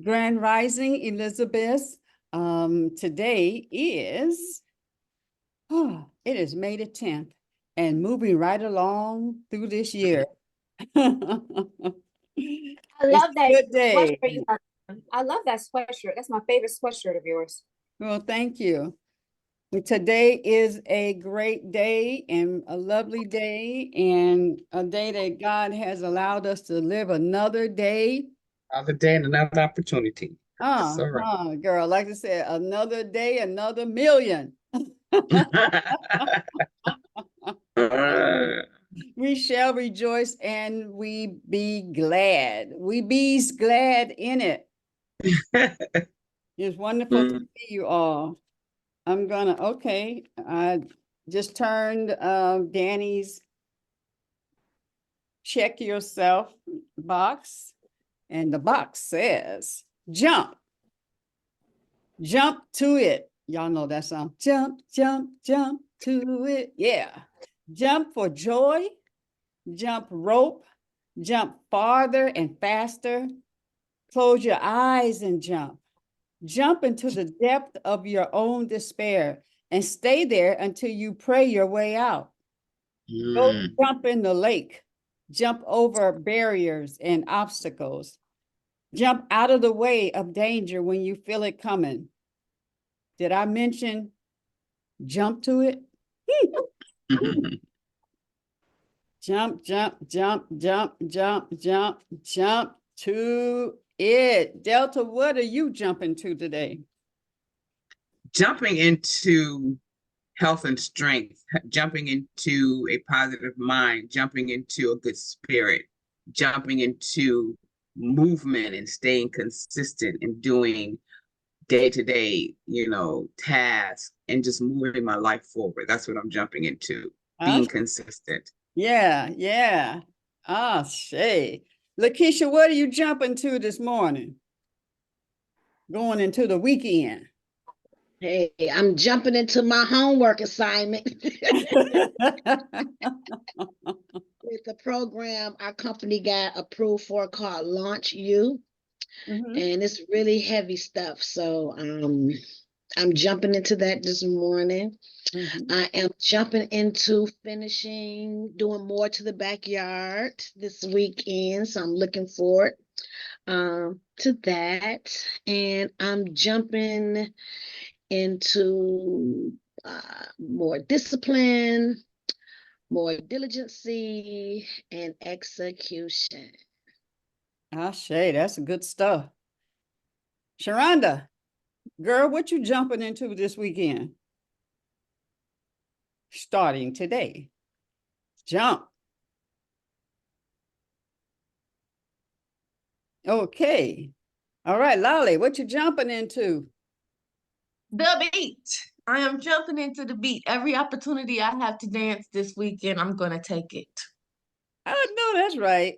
Grand Rising, Elizabeth. Today is, it is May the 10th and moving right along through this year. I It's love a that good day. sweatshirt you have on. I love that sweatshirt. That's my favorite sweatshirt of yours. Well, thank you. Today is a great day and a lovely day and a day that God has allowed us to live another day. Another day and another opportunity. That's all right. Girl, like I said, another day, another million. We shall rejoice and we be glad. We be's glad in it. It's wonderful to see you all. I just turned Danny's check yourself box, and the box says, jump to it. Y'all know that song. Jump to it. Yeah. Jump for joy, jump rope, jump farther and faster. Close your eyes and jump. Jump into the depth of your own despair and stay there until you pray your way out. Go jump in the lake. Jump over barriers and obstacles. Jump out of the way of danger when you feel it coming. Did I mention jump to it? Jump to it. Delta, what are you jumping to today? Jumping into health and strength, jumping into a positive mind, jumping into a good spirit, jumping into movement and staying consistent and doing day-to-day, tasks and just moving my life forward. That's what I'm jumping into, being consistent. Yeah. Shay. Lakeisha, what are you jumping to this morning? Going into the weekend. Hey, I'm jumping into my homework assignment. With the program our company got approved for called Launch You. And it's really heavy stuff. So I'm jumping into that this morning. I am jumping into doing more to the backyard this weekend. So I'm looking forward to that. And I'm jumping into more discipline, more diligency, and execution. Shay, that's good stuff. Sharonda, girl, what you jumping into this weekend? Starting today. Jump. Okay. All right, Lolly, what you jumping into? The beat. I am jumping into the beat. Every opportunity I have to dance this weekend, I'm going to take it. I know that's right.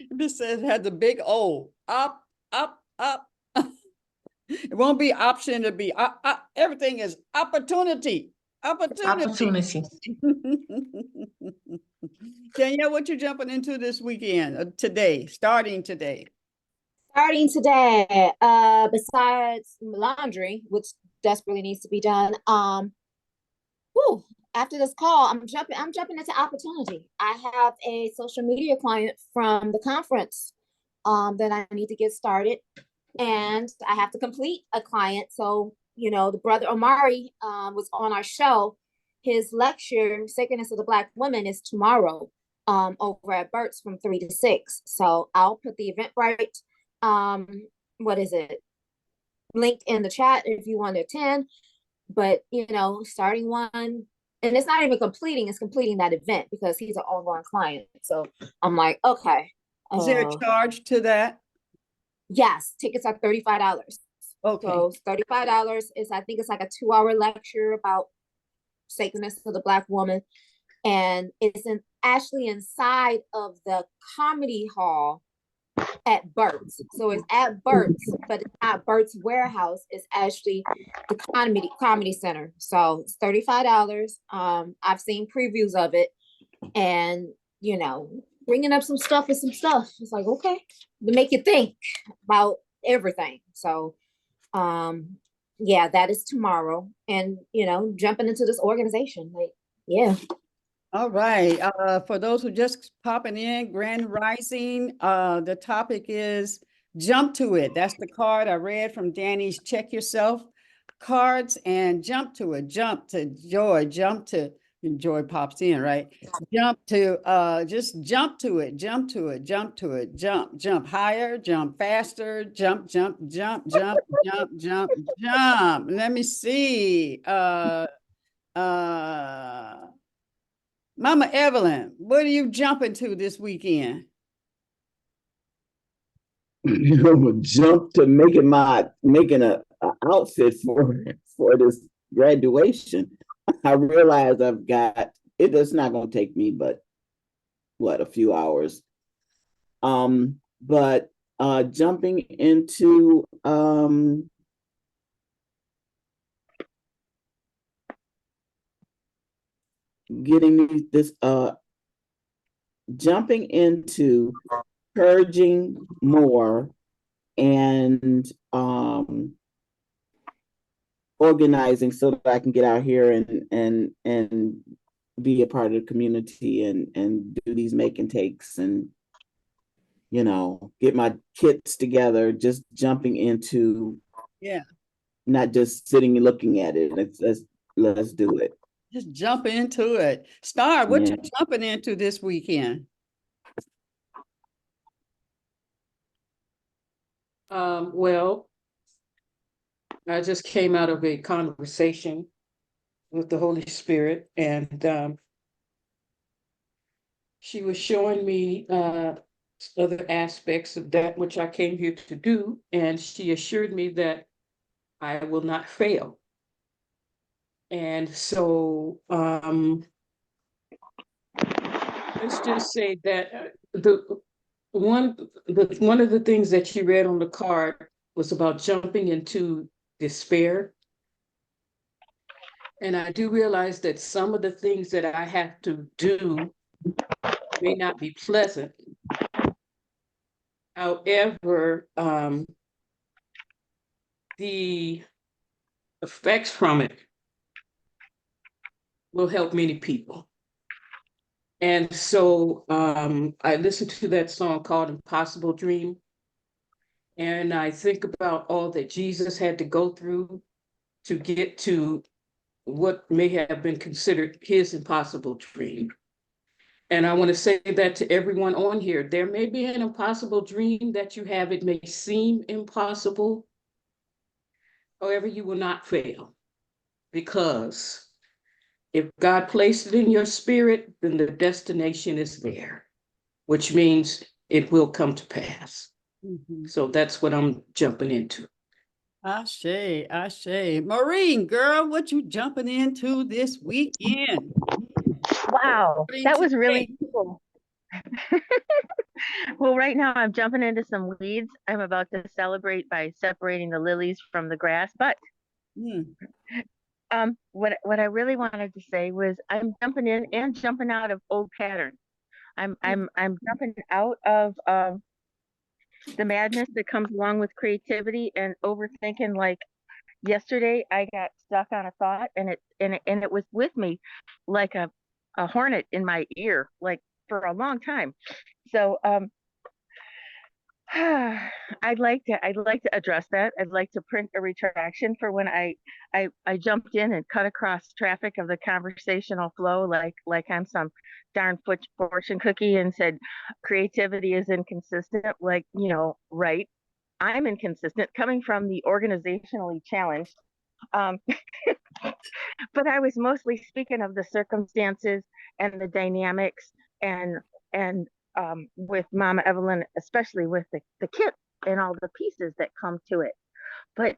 This says it has a big O. Up. It won't be option to be up. Everything is opportunity. Opportunity. Danielle, what you jumping into this weekend? Today, starting today. Starting today, besides laundry, which desperately needs to be done, after this call, I'm jumping into opportunity. I have a social media client from the conference that I need to get started, and I have to complete a client. So, the brother Omari was on our show. His lecture, Sacredness of the Black Woman, is tomorrow over at Burt's from 3 to 6. So I'll put the Eventbrite linked in the chat if you want to attend. But starting one, and it's not even completing, it's completing that event because he's an ongoing client. So I'm like, okay. Is there a charge to that? Yes, tickets are $35. Okay. So $35 is, I think it's like a 2-hour lecture about sacredness of the Black woman. And it's actually inside of the comedy hall at Burt's. So it's at Burt's, but it's not Burt's Warehouse. It's actually the comedy center. So it's $35. I've seen previews of it, and bringing up some stuff is some stuff. It's like, okay, to make you think about everything. So, yeah, that is tomorrow. And, you know, jumping into this organization, like, yeah. All right. For those who just popping in, Grand Rising, the topic is jump to it. That's the card I read from Danny's Check Yourself cards, and jump to it. Jump to joy. Jump to joy pops in, right? Jump to just jump to it. Jump to it. Jump to it. Jump higher, jump faster, jump, jump, jump, jump, jump, jump, jump. Let me see. Mama Evelyn, what are you jumping to this weekend? Jump to making a outfit for this graduation. I realize I've got it. It's not going to take me, but what, a few hours. But jumping into getting this jumping into purging more and organizing so that I can get out here and be a part of the community and do these make and takes and, you know, get my kits together, just jumping into, Yeah, not just sitting and looking at it. Let's do it. just jump into it. Star, what Yeah. you jumping into this weekend? Well, I just came out of a conversation with the Holy Spirit, and she was showing me other aspects of that which I came here to do, and she assured me that I will not fail. And so let's just say that one of the things that she read on the card was about jumping into despair. And I do realize that some of the things that I have to do may not be pleasant. However, the effects from it will help many people. And so I listened to that song called Impossible Dream. And I think about all that Jesus had to go through to get to what may have been considered his impossible dream. And I want to say that to everyone on here, there may be an impossible dream that you have. It may seem impossible. However, you will not fail, because if God placed it in your spirit, then the destination is there, which means it will come to pass. Mm-hmm. So that's what I'm jumping into. Ashe, Ashe. Maureen, girl, what you jumping into this weekend? Wow, According that to was really Kate. cool. Well, right now I'm jumping into some weeds. I'm about to celebrate by separating the lilies from the grass. But Hmm. what I really wanted to say was I'm jumping in and jumping out of old patterns. I'm jumping out of the madness that comes along with creativity and overthinking. Like yesterday, I got stuck on a thought, and it was with me like a hornet in my ear, like for a long time. So I'd like to address that. I'd like to print a retraction for when I jumped in and cut across traffic of the conversational flow like I'm some darn fortune cookie and said creativity is inconsistent. Like, you know, right? I'm inconsistent coming from the organizationally challenged. Um, but I was mostly speaking of the circumstances and the dynamics and with Mama Evelyn, especially with the kit and all the pieces that come to it. But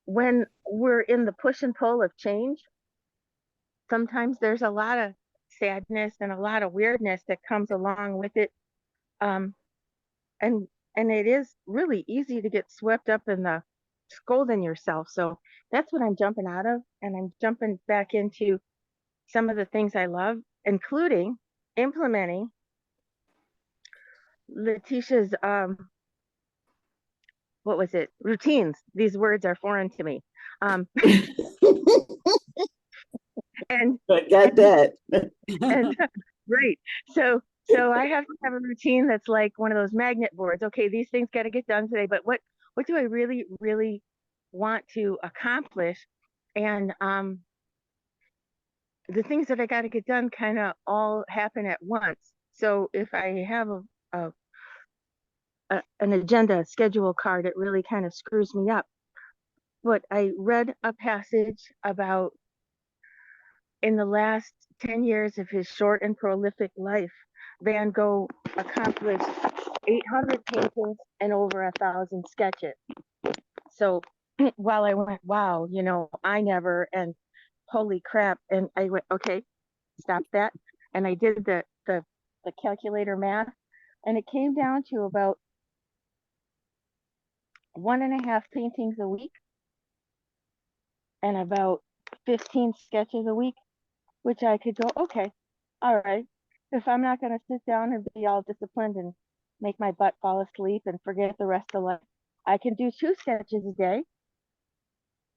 when we're in the push and pull of change, sometimes there's a lot of sadness and a lot of weirdness that comes along with it. Um, and it is really easy to get swept up in the scolding yourself. So that's what I'm jumping out of, and I'm jumping back into some of the things I love, including implementing Letitia's what was it? Routines. These words are foreign to me. And I got that. and right. So I have to have a routine that's like one of those magnet boards. Okay, these things got to get done today, but what do I really, really want to accomplish? And the things that I got to get done kind of all happen at once. So if I have an agenda schedule card, it really kind of screws me up. But I read a passage about in the last 10 years of his short and prolific life, Van Gogh accomplished 800 paintings and over 1,000 sketches. So while I went, wow, I never, and holy crap. And I went, okay, stop that. And I did the calculator math, and it came down to about 1.5 paintings a week and about 15 sketches a week, which I could go, okay, all right. If I'm not going to sit down and be all disciplined and make my butt fall asleep and forget the rest of life, I can do 2 sketches a day,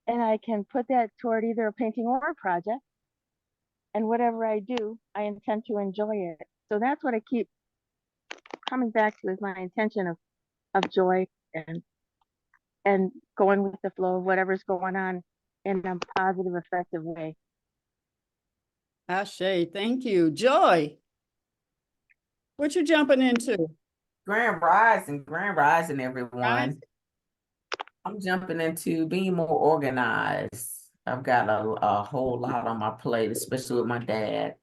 and I can put that toward either a painting or a project. And whatever I do, I intend to enjoy it. So that's what I keep coming back to, is my intention of joy and going with the flow of whatever's going on in a positive, effective way. Ashe, thank you. Joy, what you jumping into? Grand Rising, everyone. I'm jumping into being more organized. I've got a whole lot on my plate, especially with my dad.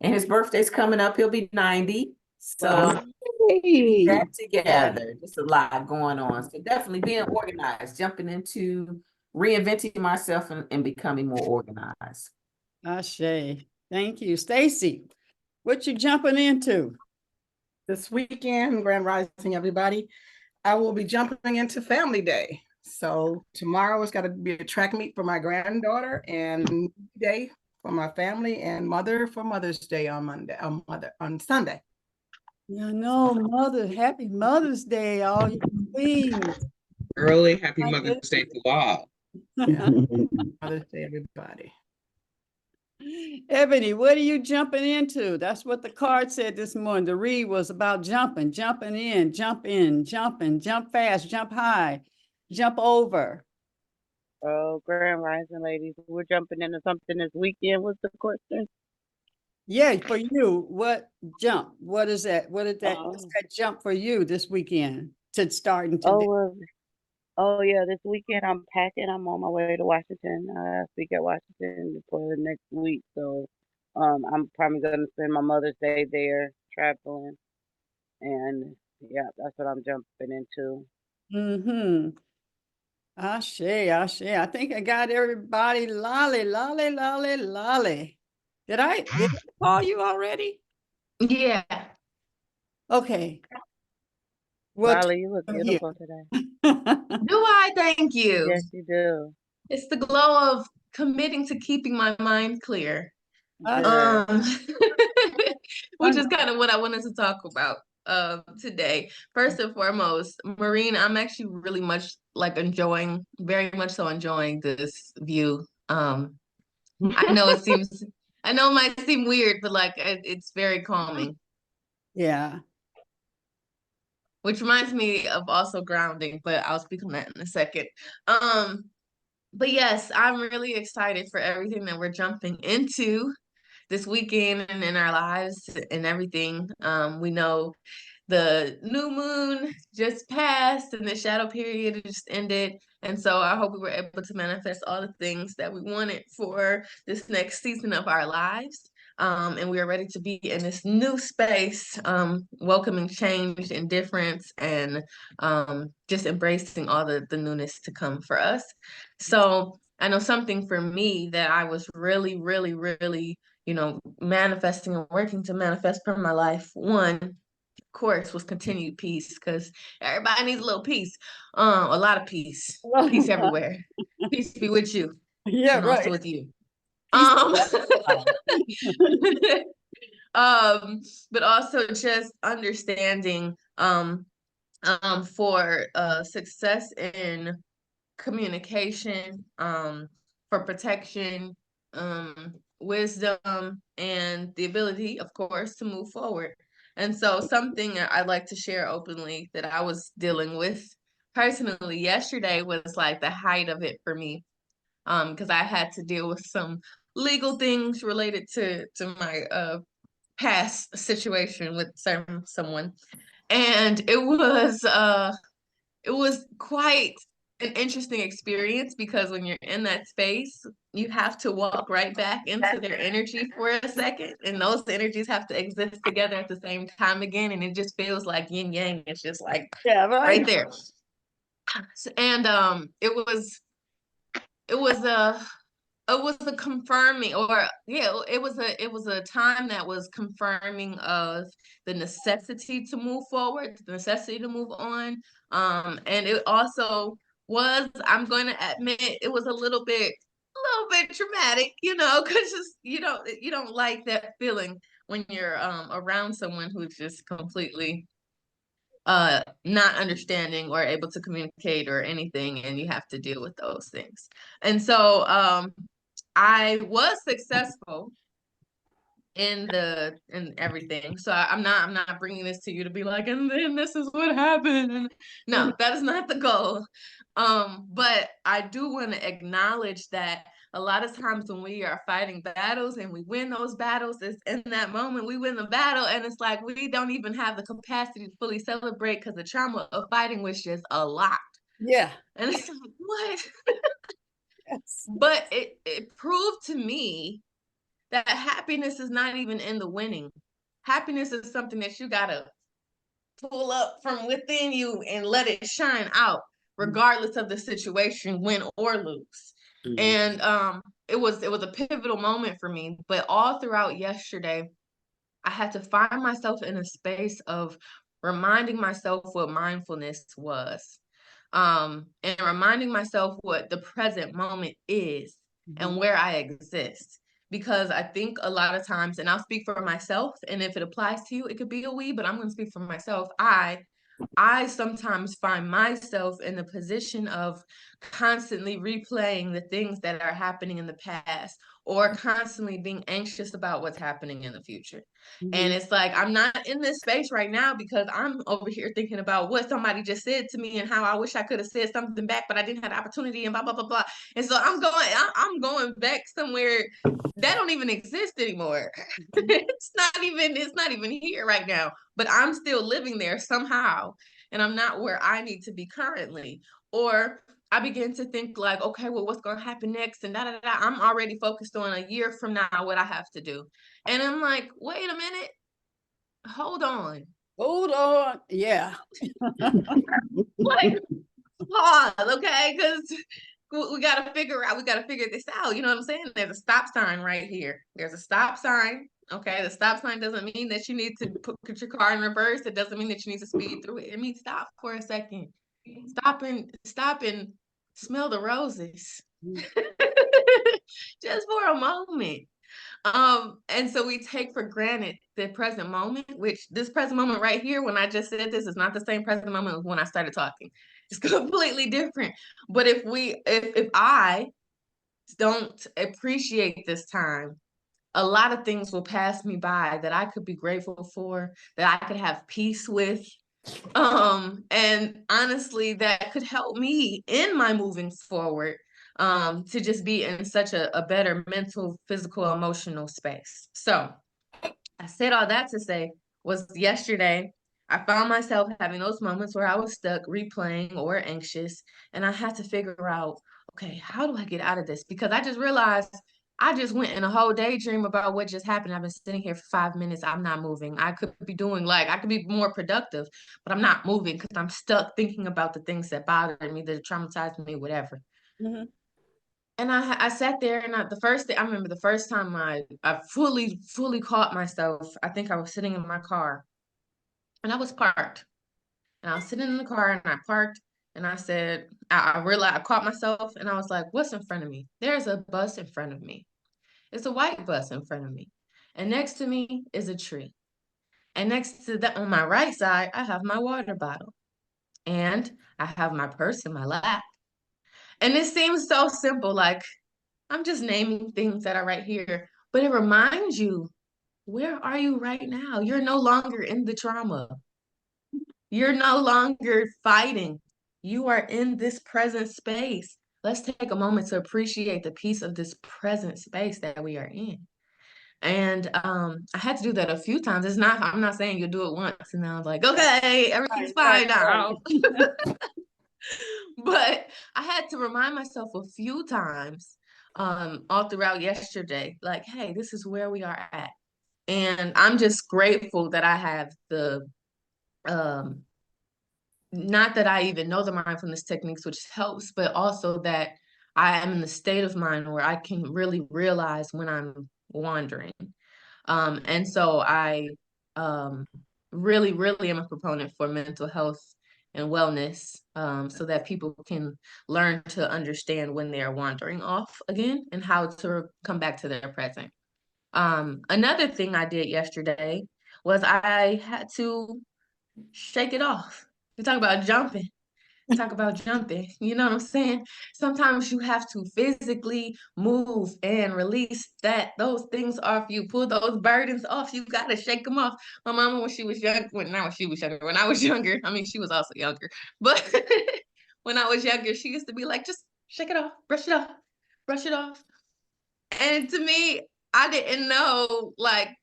And his birthday's coming up. He'll be 90. So Hey. that together, just a lot going on. So definitely being organized, jumping into reinventing myself and becoming more organized. Ashe, thank you. Stacy, what you jumping into? This weekend, Grand Rising, everybody, I will be jumping into Family Day. So tomorrow is got to be a track meet for my granddaughter, and day for my family, and mother for Mother's Day on Sunday. Yeah, no, happy Mother's Day, all you queens. Early happy Mother's Day to all. Yeah. Mother's Day, everybody. Ebony, what are you jumping into? That's what the card said this morning. The read was about jumping in, jumping, jump fast, jump high, jump over. Oh, Grand Rising, ladies. We're jumping into something this weekend. What's the question? Yeah, for you, what jump? What is that? What's that jump for you this weekend to starting today? Oh yeah, this weekend I'm packing. I'm on my way to Washington. I speak at Washington for the next week. So I'm probably gonna spend my Mother's Day there traveling. And yeah, that's what I'm jumping into. Mm-hmm. Ashe. I think I got everybody. Lolly. Did I call you already? Yeah. Okay. Lolly, you look beautiful today. Do I? Thank you. Yes, you do. It's the glow of committing to keeping my mind clear. Which is kind of what I wanted to talk about today. First and foremost, Maureen, I'm actually really much very much so enjoying this view. I know it might seem weird, but it's very calming. Yeah. Which reminds me of also grounding, but I'll speak on that in a second. But yes, I'm really excited for everything that we're jumping into this weekend and in our lives and everything. We know the new moon just passed and the shadow period just ended. And so I hope we were able to manifest all the things that we wanted for this next season of our lives. And we are ready to be in this new space, welcoming change and difference, and just embracing all the newness to come for us. So I know something for me that I was really, really, really, manifesting and working to manifest from my life. One, of course, was continued peace, because everybody needs a little peace, a lot of peace, peace everywhere. Peace be with you, yeah, and right. also with you. But also just understanding um, for success in communication, for protection, wisdom, and the ability, of course, to move forward. And so something that I'd like to share openly that I was dealing with personally yesterday was like the height of it for me. Because I had to deal with some legal things related to my past situation with someone. And it was quite an interesting experience because when you're in that space, you have to walk right back into their energy for a second, and those energies have to exist together at the same time again, and it just feels like yin yang. It's just like right there. And it was a it was a confirming, or yeah, it was a time that was confirming of the necessity to move forward, the necessity to move on. And it also was, I'm going to admit, it was a little bit traumatic, because you don't like that feeling when you're around someone who's just completely not understanding or able to communicate or anything, and you have to deal with those things. And so I was successful in everything. So I'm not bringing this to you to be like, and then this is what happened. And no, that is not the goal. But I do want to acknowledge that a lot of times when we are fighting battles and we win those battles, is in that moment we win the battle, and it's like we don't even have the capacity to fully celebrate because the trauma of fighting was just a lot. Yeah. And it's like, what? Yes. But it proved to me that happiness is not even in the winning. Happiness is something that you gotta pull up from within you and let it shine out, regardless of the situation, win or lose. Mm-hmm. And it was a pivotal moment for me. But all throughout yesterday, I had to find myself in a space of reminding myself what mindfulness was. And reminding myself what the present moment is, mm-hmm. and where I exist. Because I think a lot of times, and I'll speak for myself, and if it applies to you, it could be a we, but I'm going to speak for myself. I sometimes find myself in the position of constantly replaying the things that are happening in the past, or constantly being anxious about what's happening in the future. Mm-hmm. And it's like, I'm not in this space right now because I'm over here thinking about what somebody just said to me and how I wish I could have said something back, but I didn't have the opportunity, and blah, blah, blah, blah. And so I'm going back somewhere that don't even exist anymore. It's not even here right now, but I'm still living there somehow. And I'm not where I need to be currently. Or I begin to think like, okay, well, what's going to happen next? And I'm already focused on a year from now, what I have to do. And I'm like, wait a minute. Hold on. Yeah. Like, pause, okay? Because we got to figure this out. You know what I'm saying? There's a stop sign right here. There's a stop sign. Okay, the stop sign doesn't mean that you need to put your car in reverse. It doesn't mean that you need to speed through it. It means stop for a second. Stop and smell the roses. Just for a moment. And so we take for granted the present moment, which this present moment right here, when I just said this, is not the same present moment as when I started talking. It's completely different. But if I don't appreciate this time, a lot of things will pass me by that I could be grateful for, that I could have peace with. And honestly, that could help me in my moving forward, to just be in such a better mental, physical, emotional space. So I said all that to say was yesterday, I found myself having those moments where I was stuck replaying or anxious, and I had to figure out, okay, how do I get out of this? Because I just realized I just went in a whole daydream about what just happened. I've been sitting here for 5 minutes. I'm not moving. I could be more productive, but I'm not moving because I'm stuck thinking about the things that bothered me, that traumatized me, whatever. Mm-hmm. And I sat there, and I remember the first time I fully caught myself. I think I was sitting in my car, and I was parked. And I was sitting in the car, and I parked, and I said, I realized, I caught myself, and I was like, what's in front of me? There's a bus in front of me. It's a white bus in front of me. And next to me is a tree. And next to that, on my right side, I have my water bottle. And I have my purse in my lap. And it seems so simple, like I'm just naming things that are right here. But it reminds you, where are you right now? You're no longer in the trauma. You're no longer fighting. You are in this present space. Let's take a moment to appreciate the piece of this present space that we are in. And I had to do that a few times. I'm not saying you do it once and then I was like, okay, everything's fine now. But I had to remind myself a few times all throughout yesterday, like, hey, this is where we are at. And I'm just grateful that I have the not that I even know the mindfulness techniques, which helps, but also that I am in the state of mind where I can really realize when I'm wandering. And so I really, really am a proponent for mental health and wellness, so that people can learn to understand when they are wandering off again and how to come back to their present. Another thing I did yesterday was I had to shake it off. We talk about jumping. Talk about jumping. You know what I'm saying? Sometimes you have to physically move and release those things off you. Pull those burdens off. You gotta shake them off. My mama, when she was young, not when she was younger, when I was younger, I mean, she was also younger, but when I was younger, she used to be like, just shake it off, brush it off, brush it off. And to me, I didn't know like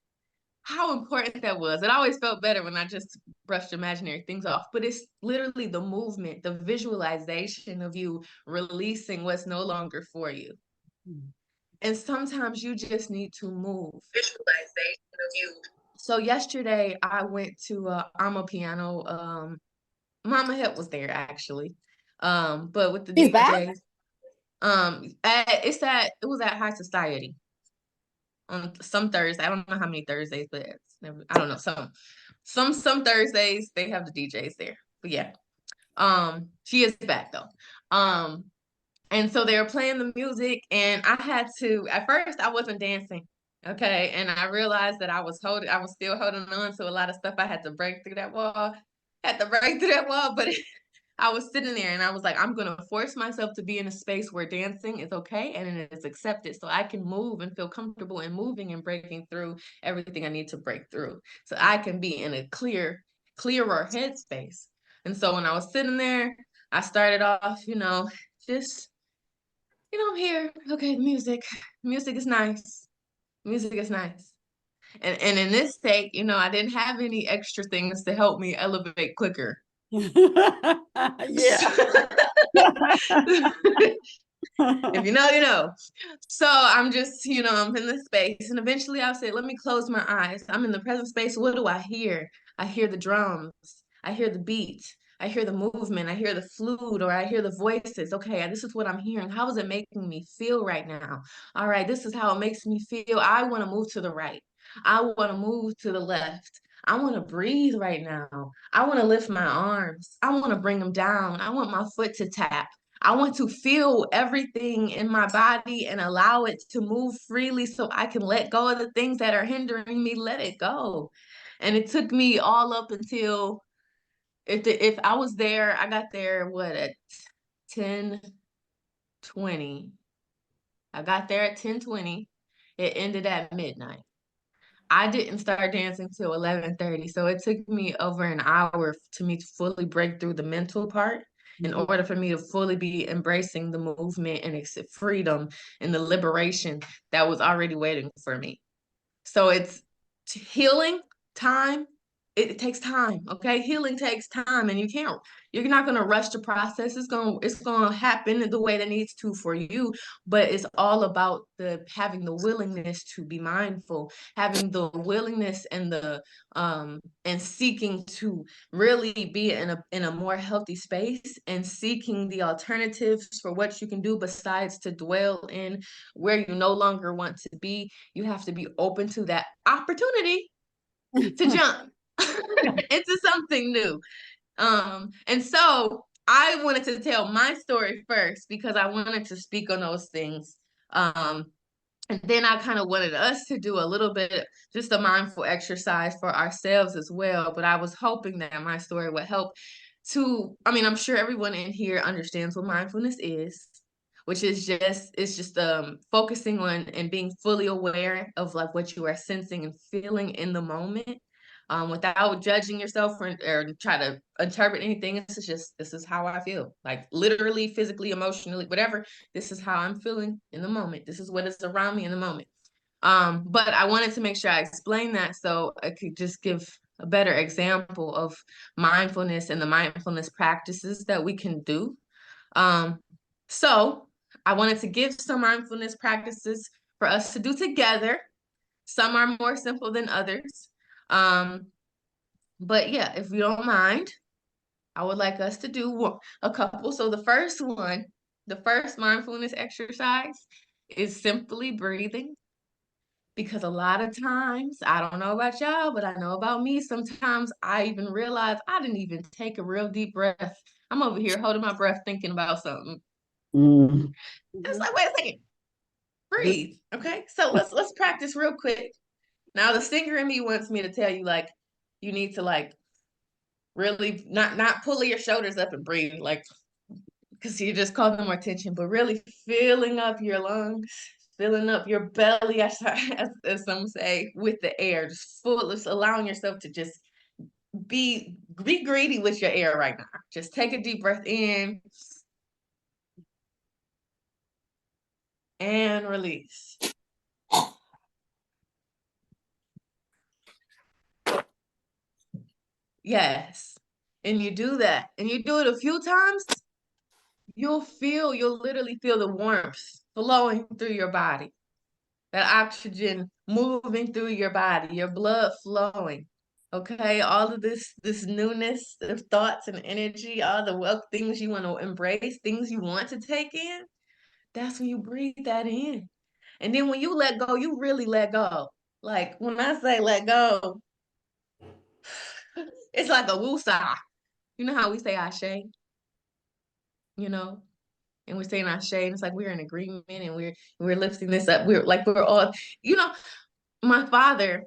how important that was. It always felt better when I just brushed imaginary things off, but it's literally the movement, the visualization of you releasing what's no longer for you. And sometimes you just need to move. Visualization of you. So yesterday I went to I'm a piano. Mama Help was there actually. But with the She's back? DJs, it was at High Society on some Thursday. I don't know how many Thursdays, but I don't know, some Thursdays they have the DJs there. But yeah. She is back though. And so they were playing the music and I had to, at first I wasn't dancing. Okay. And I realized that I was still holding on to a lot of stuff. I had to break through that wall. But I was sitting there and I was like, I'm going to force myself to be in a space where dancing is okay and it is accepted so I can move and feel comfortable in moving and breaking through everything I need to break through. So I can be in a clearer headspace. And so when I was sitting there, I started off, just, I'm here. Okay, music is nice. Music is nice. And in this take, I didn't have any extra things to help me elevate quicker. Yeah. If you know, you know. So I'm just, I'm in this space. And eventually I'll say, let me close my eyes. I'm in the present space. What do I hear? I hear the drums. I hear the beat. I hear the movement. I hear the flute or I hear the voices. Okay, this is what I'm hearing. How is it making me feel right now? All right, this is how it makes me feel. I want to move to the right. I want to move to the left. I want to breathe right now. I want to lift my arms. I want to bring them down. I want my foot to tap. I want to feel everything in my body and allow it to move freely so I can let go of the things that are hindering me, let it go. And it took me all up until if I was there, I got there at 10:20. I got there at 10:20. It ended at midnight. I didn't start dancing till 11:30. So it took me over an hour to me to fully break through the mental part in order for me to fully be embracing the movement and accept freedom and the liberation that was already waiting for me. So it's healing time. It takes time. Okay. Healing takes time and you're not going to rush the process. It's going to happen the way that needs to for you, but it's all about having the willingness to be mindful, having the willingness and and seeking to really be in a more healthy space and seeking the alternatives for what you can do besides to dwell in where you no longer want to be. You have to be open to that opportunity to jump into something new. And so I wanted to tell my story first because I wanted to speak on those things. And then I kind of wanted us to do a little bit, just a mindful exercise for ourselves as well. But I was hoping that my story would help to, I mean, I'm sure everyone in here understands what mindfulness is, which is just focusing on and being fully aware of like what you are sensing and feeling in the moment, without judging yourself or try to interpret anything. It's just, this is how I feel, like literally, physically, emotionally, whatever. This is how I'm feeling in the moment. This is what is around me in the moment. But I wanted to make sure I explained that so I could just give a better example of mindfulness and the mindfulness practices that we can do. So I wanted to give some mindfulness practices for us to do together. Some are more simple than others. But yeah, if you don't mind, I would like us to do a couple. So the first mindfulness exercise is simply breathing. Because a lot of times, I don't know about y'all, but I know about me, sometimes I even realize I didn't even take a real deep breath. I'm over here holding my breath thinking about something. It's like, wait a second, breathe. Okay, so let's practice real quick. Now the singer in me wants me to tell you, like, you need to like really not pulling your shoulders up and breathe, like, because you just call them more tension, but really filling up your lungs, filling up your belly, as some say, with the air, just allowing yourself to just be greedy with your air right now. Just take a deep breath in and release. Yes. And you do that, and you do it a few times, you'll literally feel the warmth flowing through your body, that oxygen moving through your body, your blood flowing. Okay, all of this newness of thoughts and energy, all the things you want to embrace, things you want to take in, that's when you breathe that in. And then when you let go, you really let go. Like when I say let go, it's like a woosah. You know how we say ashe? You know? And we're saying ashe, and it's like we're in agreement and we're lifting this up. We're all, you know, my father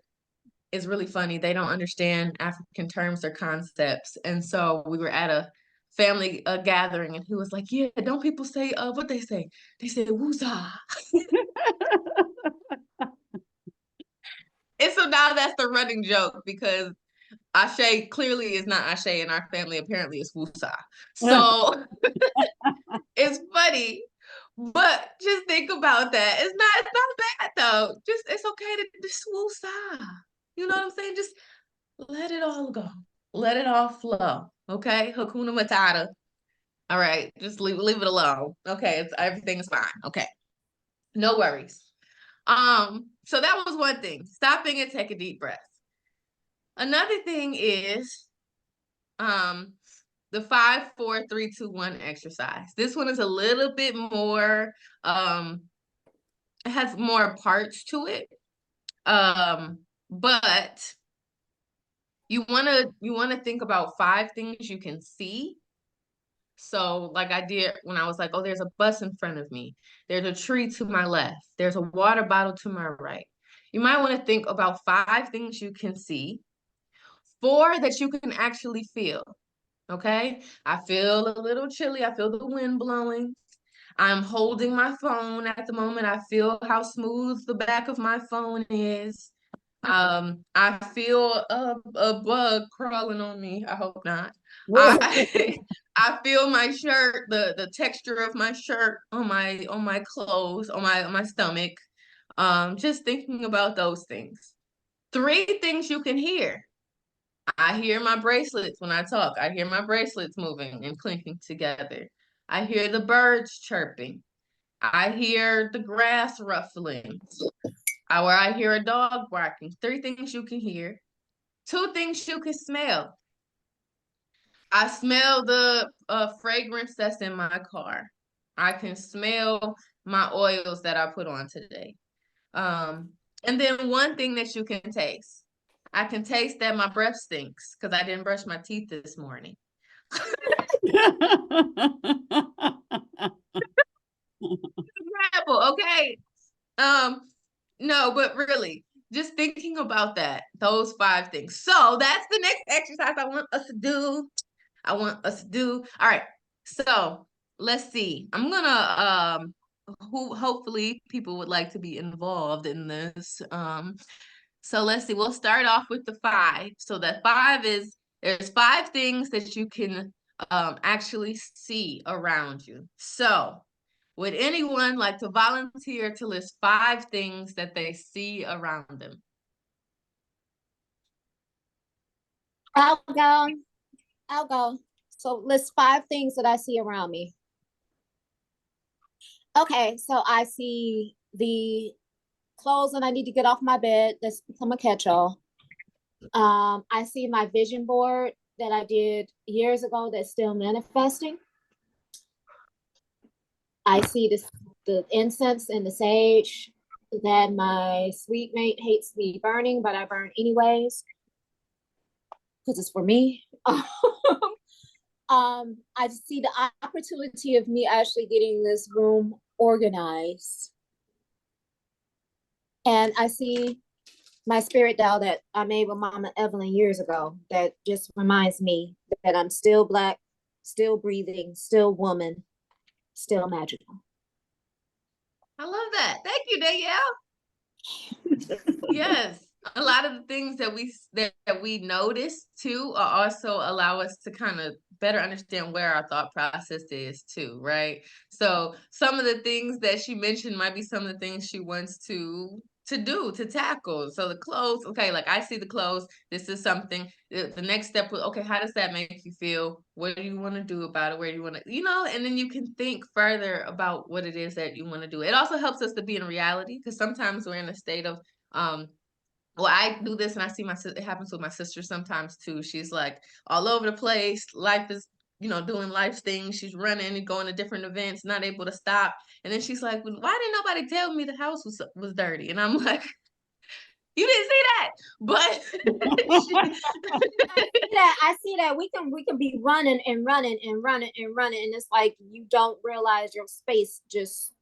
is really funny. They don't understand African terms or concepts. And so we were at a family gathering, and he was like, yeah, don't people say what they say? They say woosah. And so now that's the running joke, because ashe clearly is not ashe in our family. Apparently it's woosah. So it's funny, but just think about that. It's not bad though. Just, it's okay to just woosah. You know what I'm saying? Just let it all go. Let it all flow. Okay? Hakuna Matata. All right. Just leave it alone. Okay. Everything's fine. Okay. No worries. So that was one thing. Stopping and take a deep breath. Another thing is the 5, 4, 3, 2, 1 exercise. This one is a little bit more, it has more parts to it. But you wanna think about 5 things you can see. So like I did when I was like, oh, there's a bus in front of me. There's a tree to my left. There's a water bottle to my right. You might want to think about 5 things you can see, 4 that you can actually feel. Okay. I feel a little chilly. I feel the wind blowing. I'm holding my phone at the moment. I feel how smooth the back of my phone is. I feel a bug crawling on me. I hope not. I feel my shirt, the texture of my shirt on my clothes, on my stomach. Just thinking about those things. 3 things you can hear. I hear my bracelets when I talk. I hear my bracelets moving and clinking together. I hear the birds chirping. I hear the grass ruffling. Or I hear a dog barking. 3 things you can hear. 2 things you can smell. I smell the fragrance that's in my car. I can smell my oils that I put on today. And then 1 thing that you can taste. I can taste that my breath stinks because I didn't brush my teeth this morning. Example, okay? No, but really, just thinking about that, those 5 things. So that's the next exercise I want us to do. All right. So let's see. I'm gonna hopefully people would like to be involved in this. So let's see. We'll start off with the 5. So that 5 is there's 5 things that you can actually see around you. So would anyone like to volunteer to list 5 things that they see around them? I'll go. I'll go. So list 5 things that I see around me. Okay, so I see the clothes that I need to get off my bed. That's become a catch-all. I see my vision board that I did years ago that's still manifesting. I see the incense and the sage that my sweet mate hates me burning, but I burn anyways because it's for me. I see the opportunity of me actually getting this room organized. And I see my spirit doll that I made with Mama Evelyn years ago that just reminds me that I'm still Black, still breathing, still woman, still magical. I love that. Thank you, Danielle. Yes. A lot of the things that we notice too also allow us to kind of better understand where our thought process is too, right? So some of the things that she mentioned might be some of the things she wants to do, to tackle. So the clothes, okay, like I see the clothes, this is something. The next step was, okay, how does that make you feel? What do you want to do about it? Where do you want to, and then you can think further about what it is that you want to do. It also helps us to be in reality because sometimes we're in a state of well, I do this and I see it happens with my sister sometimes too. She's like all over the place. Life is, doing life things. She's running and going to different events, not able to stop. And then she's like, "Well, why didn't nobody tell me the house was dirty?" And I'm like, "You didn't see that." But I see that we can be running and running and running and running. And it's like you don't realize your space just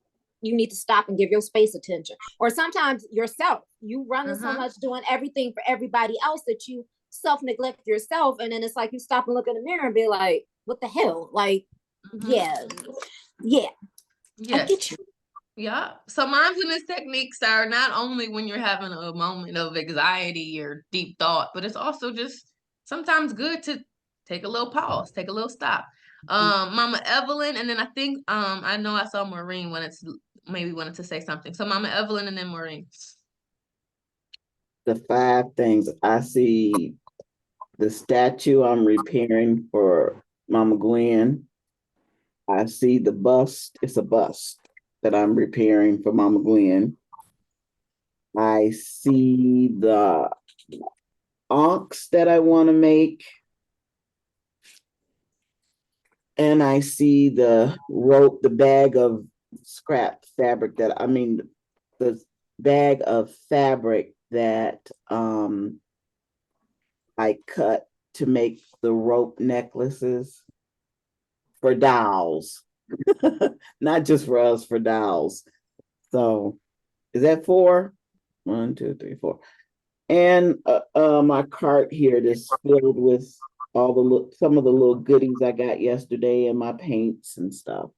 you need to stop and give your space attention. Or sometimes yourself, you running so much doing everything for everybody else that you self-neglect yourself. And then it's like you stop and look in the mirror and be like, what the hell? Like, yeah. I get you. Yeah. So mindfulness techniques are not only when you're having a moment of anxiety or deep thought, but it's also just sometimes good to take a little pause, take a little stop. Mama Evelyn, and then I think I know I saw Maureen wanted to say something. So Mama Evelyn and then Maureen. The 5 things I see: the statue I'm repairing for Mama Gwen. I see the bust. It's a bust that I'm repairing for Mama Gwen. I see the onks that I want to make. And I see the rope, the bag of scrap fabric the bag of fabric that I cut to make the rope necklaces for dolls. Not just for us, for dolls. So is that 4? 1, 2, 3, 4. And my cart here is filled with some of the little goodies I got yesterday and my paints and stuff.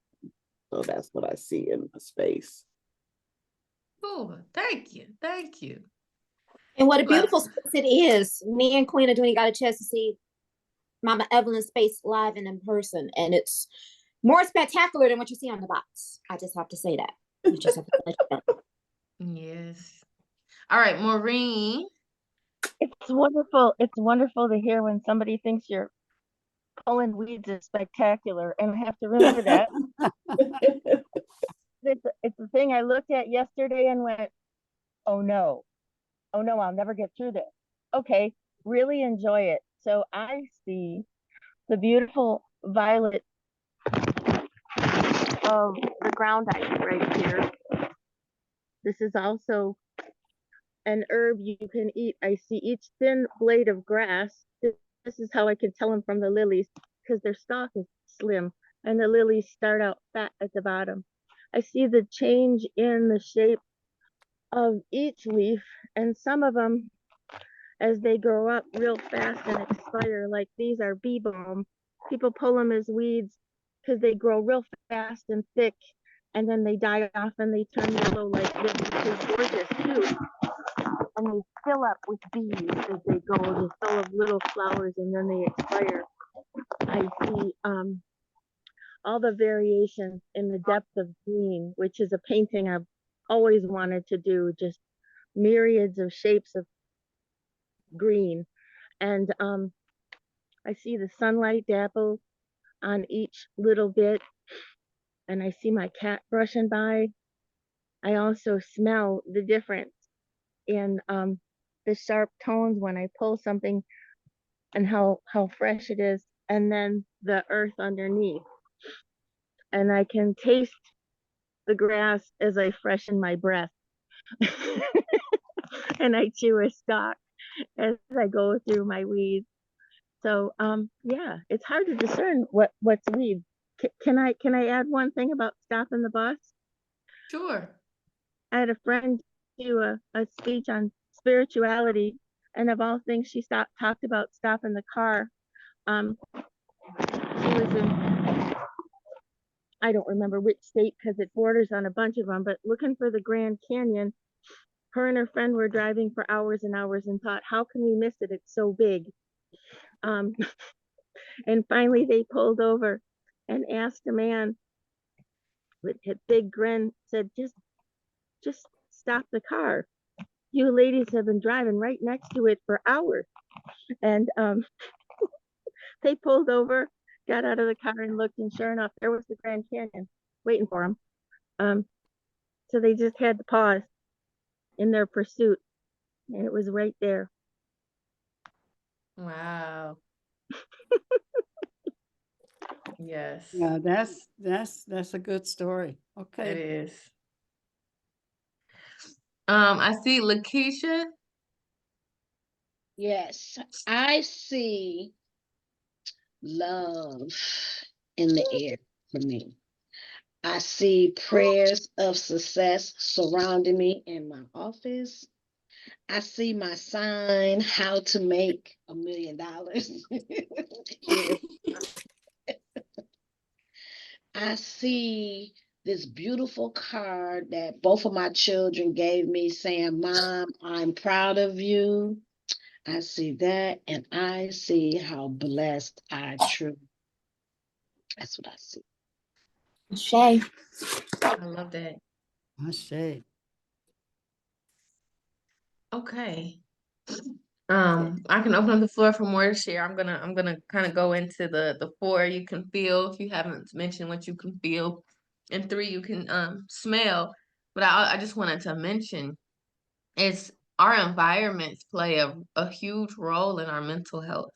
So that's what I see in my space. Oh, thank you. Thank you. And what a beautiful space it is. Me and Queen Aduni got a chance to see Mama Evelyn's space live and in person. And it's more spectacular than what you see on the box. I just have to say that. You just have to let it go. Yes. All right, Maureen. It's wonderful. It's wonderful to hear when somebody thinks you're pulling weeds is spectacular, and I have to remember that. It's the thing I looked at yesterday and went, oh no, I'll never get through this. Okay, really enjoy it. So I see the beautiful violet of the ground ice right here. This is also an herb you can eat. I see each thin blade of grass. This is how I can tell them from the lilies, because their stalk is slim and the lilies start out fat at the bottom. I see the change in the shape of each leaf, and some of them, as they grow up real fast and expire, like these are bee balm. People pull them as weeds because they grow real fast and thick, and then they die off and they turn yellow like this, which is gorgeous too. And they fill up with bees as they go. They're full of little flowers and then they expire. I see all the variations in the depth of green, which is a painting I've always wanted to do, just myriads of shapes of green. And I see the sunlight dapple on each little bit, and I see my cat brushing by. I also smell the difference in the sharp tones when I pull something and how fresh it is, and then the earth underneath. And I can taste the grass as I freshen my breath. And I chew a stalk as I go through my weeds. So yeah, it's hard to discern what's weed. Can I add one thing about stopping the bus? Sure. I had a friend do a speech on spirituality, and of all things, she talked about stopping the car. She was in, I don't remember which state because it borders on a bunch of them, but looking for the Grand Canyon. Her and her friend were driving for hours and hours and thought, how can we miss it? It's so big. And finally they pulled over and asked a man with a big grin, said, just stop the car. You ladies have been driving right next to it for hours. And they pulled over, got out of the car and looked, and sure enough, there was the Grand Canyon waiting for them. So they just had to pause in their pursuit, and it was right there. Wow. Yes. Yeah, that's a good story. It Okay. is. I see Lakeisha. Yes, I see love in the air for me. I see prayers of success surrounding me in my office. I see my sign, how to make $1 million. I see this beautiful card that both of my children gave me saying, Mom, I'm proud of you. I see that, and I see how blessed I truly. That's what I see. Shay. I love that. I say. Okay. I can open up the floor for more to share. I'm gonna kind of go into the 4 you can feel if you haven't mentioned what you can feel, and 3 you can smell. But I just wanted to mention is our environments play a huge role in our mental health.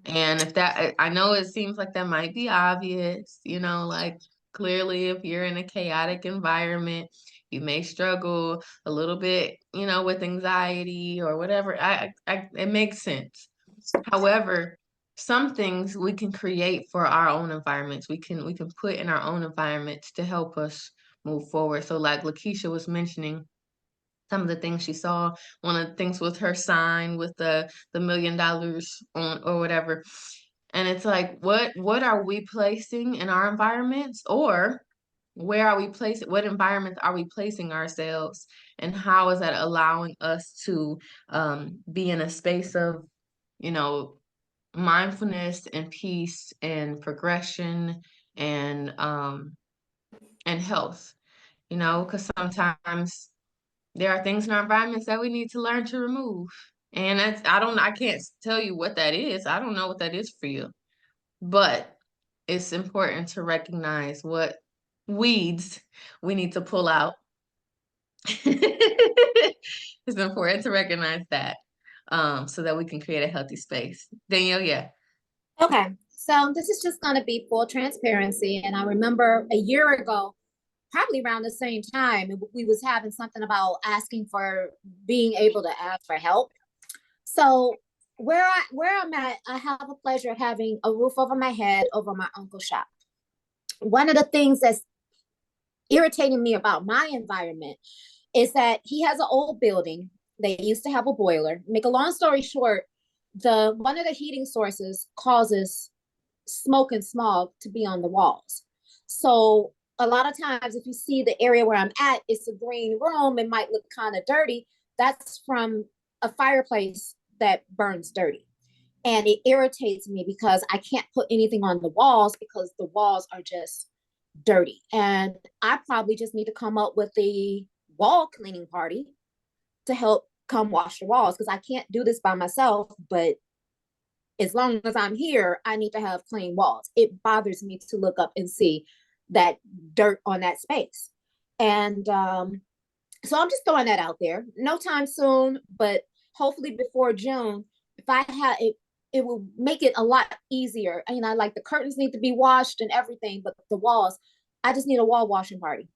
And if that, I know it seems like that might be obvious, like clearly if you're in a chaotic environment, you may struggle a little bit, with anxiety or whatever. It makes sense. However, some things we can create for our own environments. We can put in our own environments to help us move forward. So like Lakeisha was mentioning, some of the things she saw. One of the things was her sign with the $1 million on or whatever. And it's like, what are we placing in our environments, or where are we placing? What environments are we placing ourselves, and how is that allowing us to be in a space of, mindfulness and peace and progression and health? Because sometimes there are things in our environments that we need to learn to remove. And I can't tell you what that is. I don't know what that is for you. But it's important to recognize what weeds we need to pull out. It's important to recognize that, so that we can create a healthy space. Danielle, yeah. Okay, so this is just going to be full transparency. And I remember a year ago, probably around the same time, we was having something about asking for being able to ask for help. So where I'm at, I have the pleasure of having a roof over my head over my uncle's shop. One of the things that's irritating me about my environment is that he has an old building. They used to have a boiler. Make a long story short, one of the heating sources causes smoke and smog to be on the walls. So a lot of times, if you see the area where I'm at, it's a green room, it might look kind of dirty. That's from a fireplace that burns dirty. And it irritates me because I can't put anything on the walls because the walls are just dirty. And I probably just need to come up with a wall cleaning party to help come wash the walls, because I can't do this by myself. But as long as I'm here, I need to have clean walls. It bothers me to look up and see that dirt on that space. And so I'm just throwing that out there. No time soon, but hopefully before June, if I had it, it will make it a lot easier. I mean, I like the curtains need to be washed and everything, but the walls, I just need a wall washing party.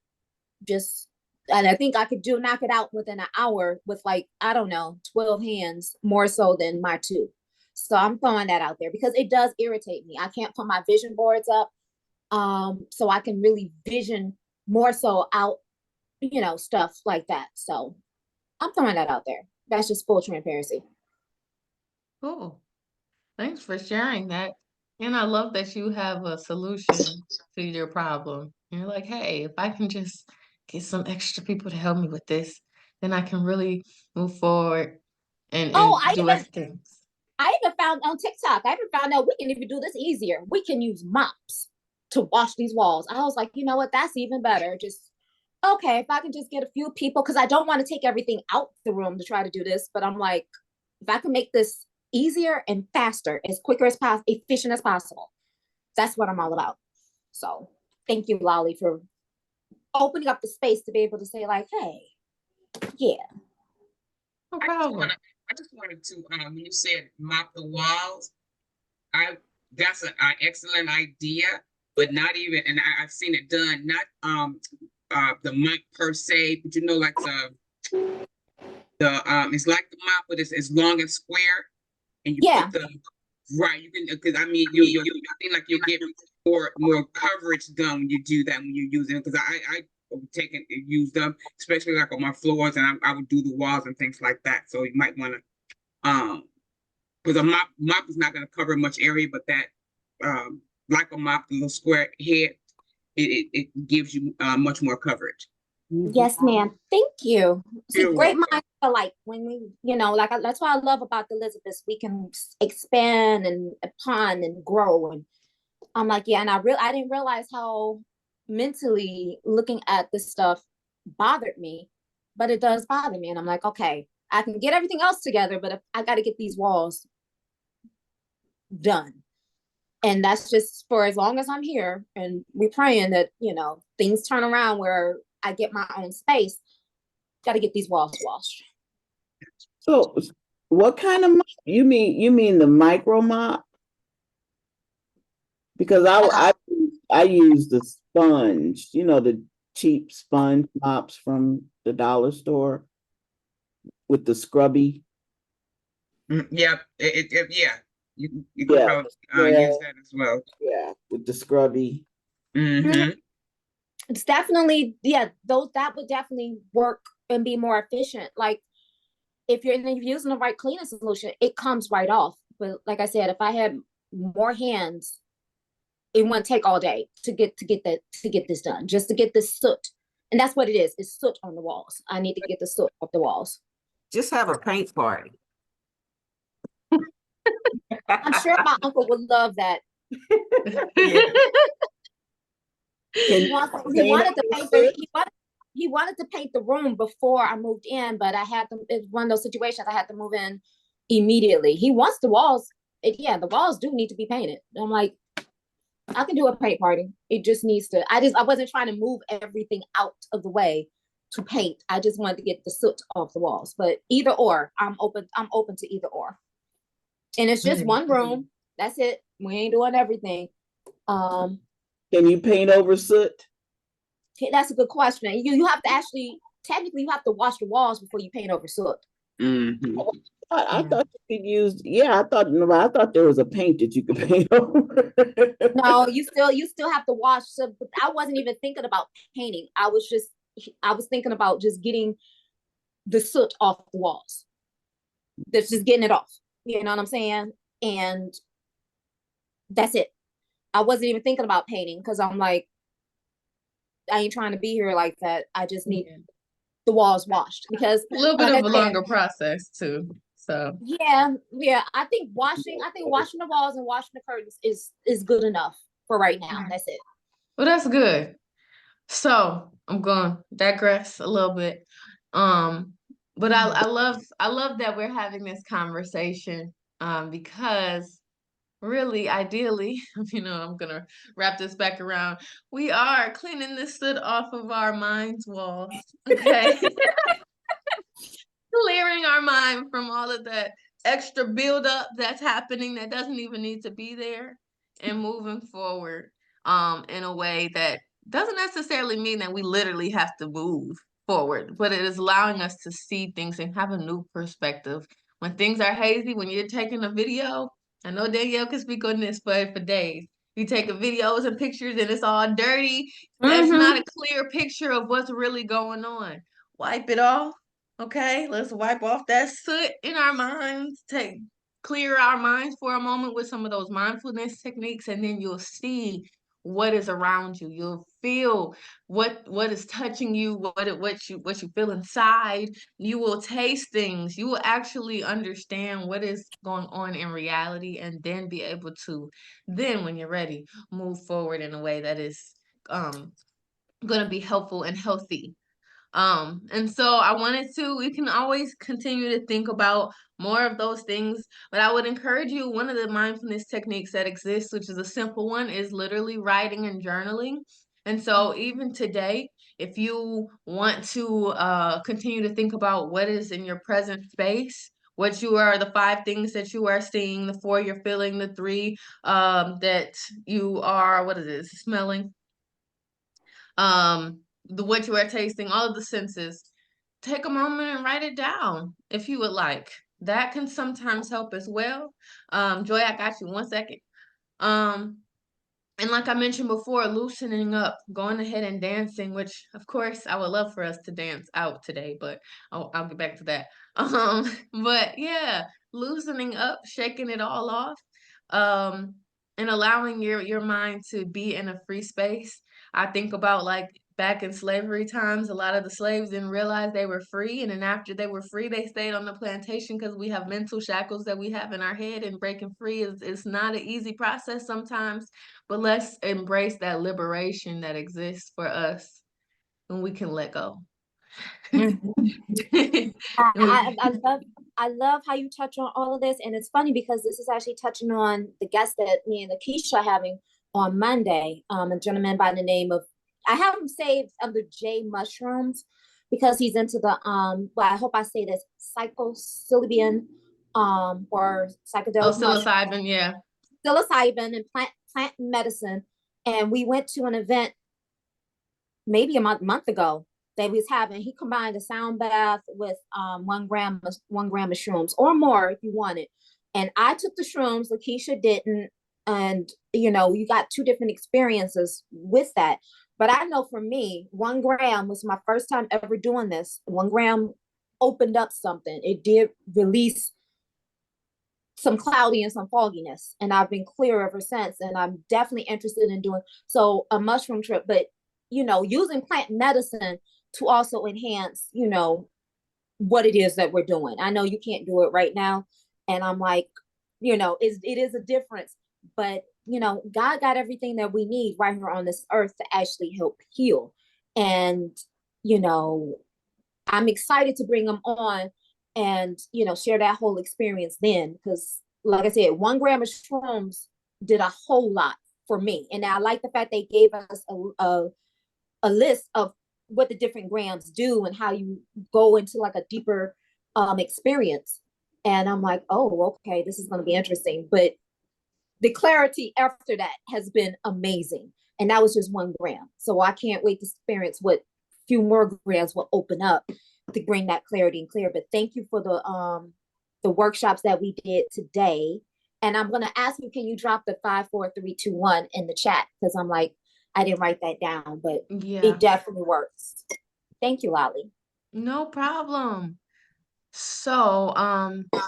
And I think I could knock it out within an hour with, like, I don't know, 12 hands, more so than my 2. So I'm throwing that out there because it does irritate me. I can't put my vision boards up so I can really vision more so out, stuff like that. So I'm throwing that out there. That's just full transparency. Cool. Thanks for sharing that. And I love that you have a solution to your problem. You're like, hey, if I can just get some extra people to help me with this, then I can really move forward and do everything. I even found on TikTok, I even found out we can even do this easier. We can use mops to wash these walls. I was like, you know what? That's even better. Okay, if I can just get a few people, because I don't want to take everything out the room to try to do this, but I'm like, if I can make this easier and faster, as quicker as possible, efficient as possible, that's what I'm all about. So thank you, Lolly, for opening up the space to be able to say, like, hey, yeah. No problem. I just wanted to, when you said mop the walls, that's an excellent idea, but not even, and I've seen it done, not the mop per se, but like it's like the mop, but it's long and square, and you put right, you can, because I mean, you seem like you're getting more coverage done when you do that, when you're using it, because I use them, especially like on my floors, and I would do the walls and things like that. So you might want to, because a mop is not going to cover much area, but that, like a mop, the little square head, it gives you much more coverage. Yes, ma'am. Thank you. See, great minds alike. When we, that's what I love about the Elizabeth. We can expand and upon and grow. And I'm like, yeah, and I didn't realize how mentally looking at this stuff bothered me, but it does bother me. And I'm like, okay, I can get everything else together, but if I got to get these walls done. And that's just for as long as I'm here. And we're praying that, things turn around where I get my own space. Got to get these walls washed. So what kind of mop? You mean the micro mop? Because I use the sponge, the cheap sponge mops from the dollar store with the scrubby. Yeah, yeah. You can probably use that as well. Yeah, with the scrubby. Mm-hmm. It's definitely, that would definitely work and be more efficient. Like if you're using the right cleaning solution, it comes right off. But like I said, if I had more hands, it wouldn't take all day to get this done, just to get this soot. And that's what it is. It's soot on the walls. I need to get the soot off the walls. Just have a paint party. I'm sure my uncle would love that. He wanted to paint the room before I moved in, but it's one of those situations I had to move in immediately. He wants the walls. The walls do need to be painted. I'm like, I can do a paint party. It just needs to. I wasn't trying to move everything out of the way to paint. I just wanted to get the soot off the walls. But either or, I'm open to either or. And it's just one room. That's it. We ain't doing everything. Can you paint over soot? That's a good question. You have to technically you have to wash the walls before you paint over soot. Mm-hmm. I thought you could use. I thought there was a paint that you could paint over. No, you still have to wash. So I wasn't even thinking about painting. I was just I was thinking about just getting the soot off the walls. That's just getting it off. You know what I'm saying? And that's it. I wasn't even thinking about painting because I'm like, I ain't trying to be here like that. I just need the walls washed because A little bit like of a longer process too. So yeah. I think washing the walls and washing the curtains is good enough for right now. That's it. well, that's good. So I'm going to digress a little bit. But I love that we're having this conversation because really, ideally, I'm gonna wrap this back around. We are cleaning this soot off of our minds walls, okay? Clearing our mind from all of that extra buildup that's happening that doesn't even need to be there, and moving forward in a way that doesn't necessarily mean that we literally have to move forward, but it is allowing us to see things and have a new perspective. When things are hazy, when you're taking a video, I know Danielle can speak on this for days. You take videos and pictures and it's all dirty. That's not a clear picture of what's really going on. Wipe it off. Okay, let's wipe off that soot in our minds, clear our minds for a moment with some of those mindfulness techniques, and then you'll see what is around you. You'll feel what is touching you, what you feel inside. You will taste things. You will actually understand what is going on in reality, and then be able to, then when you're ready, move forward in a way that is going to be helpful and healthy. And so we can always continue to think about more of those things, but I would encourage you, one of the mindfulness techniques that exists, which is a simple one, is literally writing and journaling. And so even today, if you want to continue to think about what is in your present space, the 5 things that you are seeing, the 4 you're feeling, the 3 that you are, smelling, what you are tasting, all of the senses, take a moment and write it down if you would like. That can sometimes help as well. Joy, I got you 1 second. And like I mentioned before, loosening up, going ahead and dancing, which of course I would love for us to dance out today, but I'll get back to that. But yeah, loosening up, shaking it all off, and allowing your mind to be in a free space. I think about like back in slavery times, a lot of the slaves didn't realize they were free. And then after they were free, they stayed on the plantation because we have mental shackles that we have in our head, and breaking free is not an easy process sometimes. But let's embrace that liberation that exists for us when we can let go. I love how you touch on all of this, and it's funny because this is actually touching on the guest that me and Lakeisha are having on Monday. A gentleman by the name of, I have him saved under J Mushrooms because he's into the well, I hope I say this, psilocybin or psychedelic psilocybin, yeah, psilocybin and plant medicine. And we went to an event maybe a month ago that he was having. He combined a sound bath with 1 gram of shrooms or more if you want it. And I took the shrooms, Lakeisha didn't. And you got 2 different experiences with that. But I know for me, 1 gram was my first time ever doing this. 1 gram opened up something. It did release some cloudy and some fogginess. And I've been clear ever since. And I'm definitely interested in doing so a mushroom trip, but using plant medicine to also enhance, what it is that we're doing. I know you can't do it right now. And I'm like, it is a difference, but God got everything that we need right here on this earth to actually help heal. And, I'm excited to bring them on and, share that whole experience then. Because like I said, 1 gram of shrooms did a whole lot for me. And I like the fact they gave us a list of what the different grams do and how you go into like a deeper experience. And I'm like, oh, okay, this is going to be interesting. But the clarity after that has been amazing. And that was just 1 gram. So I can't wait to experience what few more grams will open up to bring that clarity and clear. But thank you for the workshops that we did today. And I'm going to ask you, can you drop the 5, 4, 3, 2, 1 in the chat? Because I'm like, I didn't write that down, but yeah, it definitely works. Thank you, Lolly. No problem. So,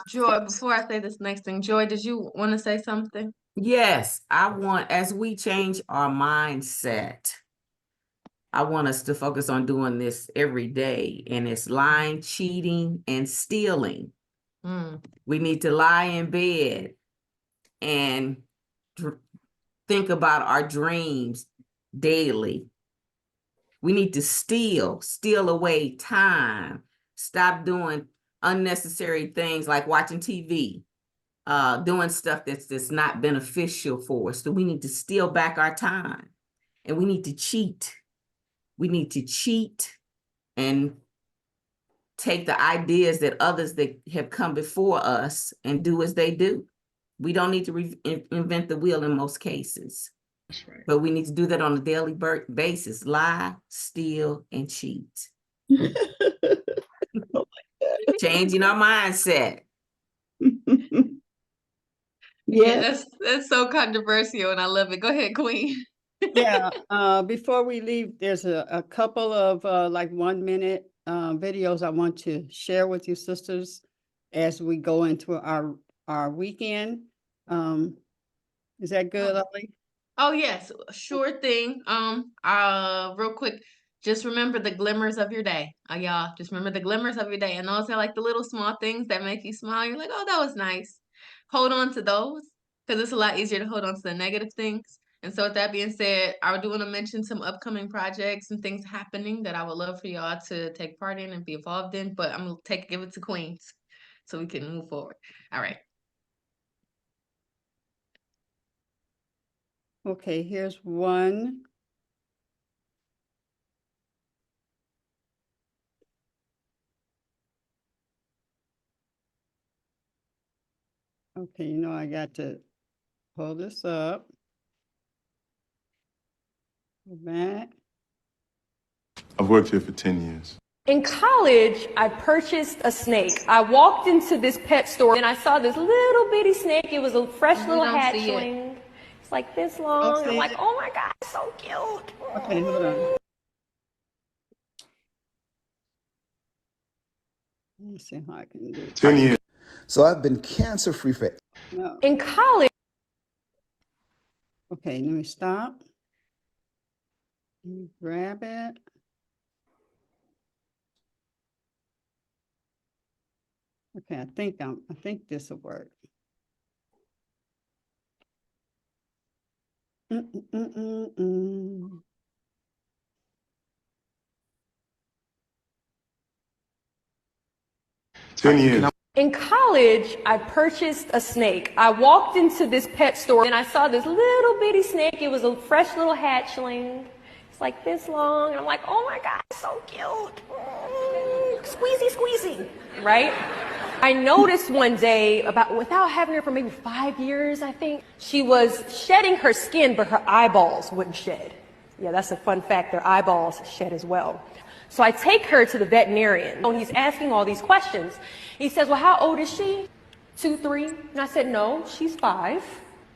Joy, before I say this next thing, Joy, did you want to say something? Yes, I want, as we change our mindset, I want us to focus on doing this every day, and it's lying, cheating, and stealing. We need to lie in bed and think about our dreams daily. We need to steal away time. Stop doing unnecessary things like watching TV, doing stuff that's not beneficial for us. So we need to steal back our time, and we need to cheat. We need to cheat and take the ideas that others that have come before us and do as they do. We don't need to invent the wheel in most cases. That's right. But we need to do that on a daily basis. Lie, steal, and cheat. Changing our mindset. Yeah, that's so controversial, and I love it. Go ahead, Queen. Yeah, before we leave, there's a couple of like 1 minute videos I want to share with you sisters as we go into our weekend. Is that good, Lolly? Oh yes, sure thing. Real quick, just remember the glimmers of your day. Y'all, just remember the glimmers of your day. And those are like the little small things that make you smile. You're like, oh, that was nice. Hold on to those, because it's a lot easier to hold on to the negative things. And so with that being said, I do want to mention some upcoming projects and things happening that I would love for y'all to take part in and be involved in, but I'm gonna give it to Queens so we can move forward. All right. Okay, here's one. Okay, you know I got to pull this up. Go back. I've worked here for 10 years. In college, I purchased a snake. I walked into this pet store and I saw this little bitty snake. It was a fresh little hatchling. It's like this long. I'm like, oh my God, it's so cute. Okay, hold on. Let me see how I can do it. 10 years. So I've been cancer-free for. No. In college. Okay, let me stop. Let me grab it. Okay, I think this will work. In college, I purchased a snake. I walked into this pet store and I saw this little bitty snake. It was a fresh little hatchling. It's like this long. And I'm like, oh my God, it's so cute. Squeezy, squeezy, right? I noticed one day, without having her for maybe 5 years, I think, she was shedding her skin, but her eyeballs wouldn't shed. Yeah, that's a fun fact. Their eyeballs shed as well. So I take her to the veterinarian. And he's asking all these questions. He says, well, how old is she? 2, 3? And I said, no, she's 5.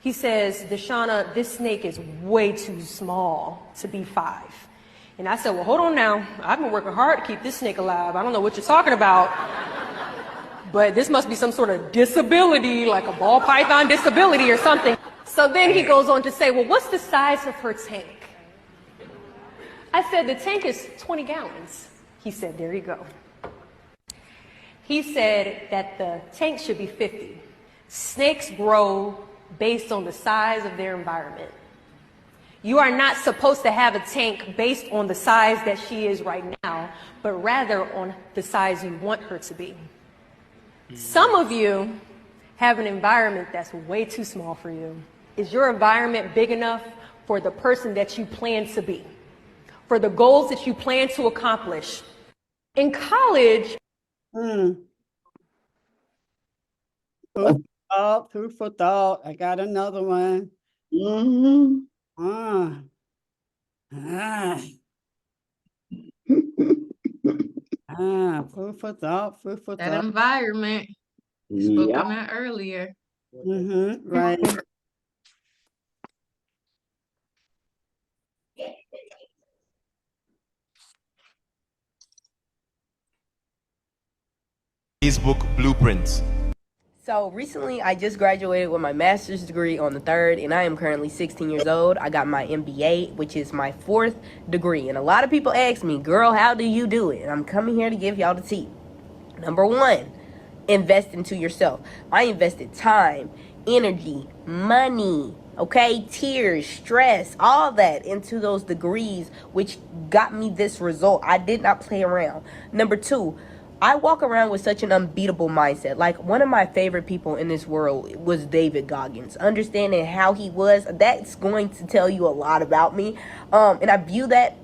He says, Deshauna, this snake is way too small to be 5. And I said, well, hold on now. I've been working hard to keep this snake alive. I don't know what you're talking about. But this must be some sort of disability, like a ball python disability or something. So then he goes on to say, well, what's the size of her tank? I said, the tank is 20 gallons. He said, there you go. He said that the tank should be 50. Snakes grow based on the size of their environment. You are not supposed to have a tank based on the size that she is right now, but rather on the size you want her to be. Some of you have an environment that's way too small for you. Is your environment big enough for the person that you plan to be? For the goals that you plan to accomplish? In college. Food for thought. I got another one. Food for thought, food for That thought. environment. Spoke on that earlier. Right. Facebook Blueprints. So recently I just graduated with my master's degree on the 3rd, and I am currently 16 years old. I got my MBA, which is my 4th degree. And a lot of people ask me, girl, how do you do it? And I'm coming here to give y'all the tea. Number 1, invest into yourself. I invested time, energy, money, okay, tears, stress, all that into those degrees, which got me this result. I did not play around. Number 2, I walk around with such an unbeatable mindset. Like, one of my favorite people in this world was David Goggins. Understanding how he was, that's going to tell you a lot about me. And I view that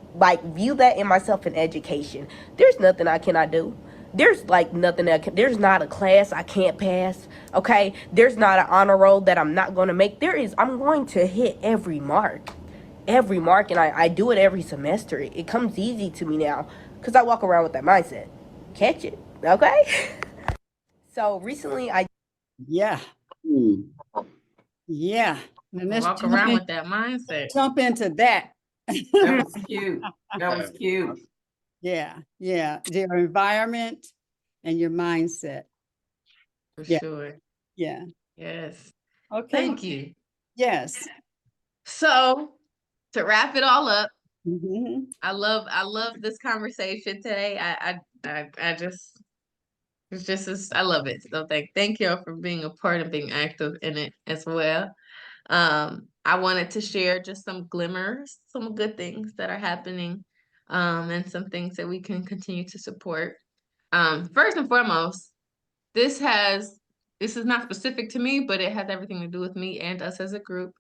in myself in education. There's nothing I cannot do. There's there's not a class I can't pass. Okay, there's not an honor roll that I'm not going to make. I'm going to hit every mark, and I do it every semester. It comes easy to me now because I walk around with that mindset. Catch it, okay? So recently Yeah. Yeah. And let's Walk around with that mindset. jump into that. That was cute. That was cute. Yeah. Your environment and your mindset. For sure. Yeah. Yes. Okay. Thank you. Yes. So to wrap it all up, Mm-hmm. I love this conversation today. I love it. So thank y'all for being a part and being active in it as well. I wanted to share just some glimmers, some good things that are happening, and some things that we can continue to support. First and foremost, this is not specific to me, but it has everything to do with me and us as a group.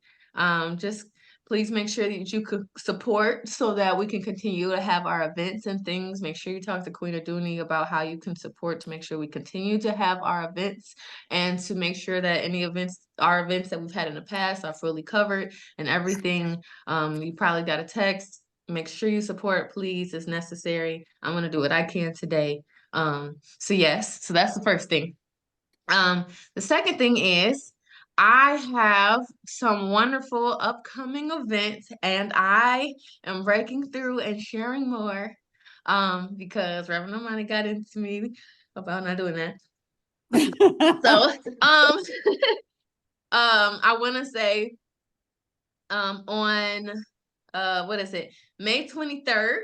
Just please make sure that you could support so that we can continue to have our events and things. Make sure you talk to Queen Aduni about how you can support to make sure we continue to have our events and to make sure that our events that we've had in the past are fully covered and everything. You probably got a text. Make sure you support, please. It's necessary. I'm going to do what I can today. So that's the first thing. The second thing is I have some wonderful upcoming events, and I am breaking through and sharing more because Reverend Amani got into me about not doing that. So I want to say on what is it? May 23rd.